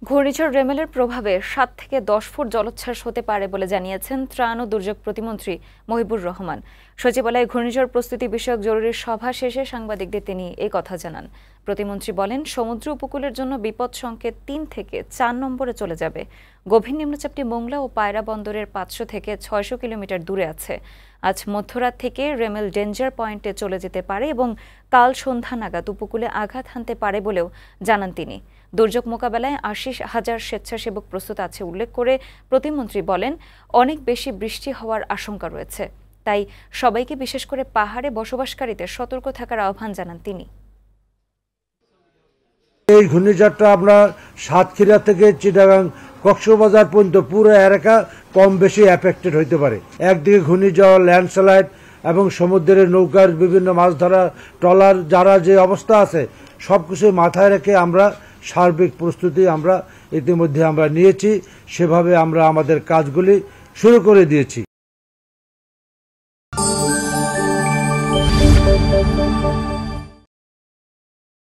ঘূর্ণিঝড় রেমেলের প্রভাবে ৭ থেকে ১০ ফুট জলোচ্ছ্বাস হতে পারে বলে জানিয়েছেন ত্রাণ ও দুর্যোগ প্রতিমন্ত্রী মহিবুর রহমান। সচিবালয়ে ঘূর্ণিঝড় প্রস্তুতি বিষয়ক জরুরি সভা শেষে সাংবাদিকদের তিনি এই কথা জানান। প্রতিমন্ত্রী বলেন, সমুদ্র উপকূলের জন্য বিপদ সংকেত ৩ থেকে ৪ নম্বরে চলে যাবে। গভীর নিম্নচাপটি মোংলা ও পায়রা বন্দরের ৫০০ থেকে ৬০০ কিলোমিটার দূরে আছে। আজ মধ্যরাত থেকে রেমেল ডেঞ্জার পয়েন্টে চলে যেতে পারে এবং কাল সন্ধ্যা নাগাদ উপকূলে আঘাত হানতে পারে বলেও জানান তিনি। দুর্যোগ মোকাবেলায় ৮০,০০০ স্বেচ্ছাসেবক প্রস্তুত আছে উল্লেখ করে প্রতিমন্ত্রী বলেন, অনেক বেশি বৃষ্টি হওয়ার আশঙ্কা রয়েছে, তাই সবাইকে বিশেষ করে পাহাড়ে বসবাসকারীদের সতর্ক থাকার আহ্বান জানান তিনি। এই ঘূর্ণিঝড়টা আমরা সাতক্ষীরা থেকে চিটাগাং কক্সবাজার পর্যন্ত পুরো এলাকা কম বেশি এফেক্টেড হইতে পারে। একদিকে ঘূর্ণিঝড়, ল্যান্ডস্লাইড এবং সমুদ্রের নৌকার বিভিন্ন মাছ ধরা ট্রলার যারা যে অবস্থা আছে সবকিছু মাথায় রেখে আমরা সার্বিক প্রস্তুতি আমরা ইতিমধ্যে আমরা নিয়েছি। সেভাবে আমরা আমাদের কাজগুলি শুরু করে দিয়েছি।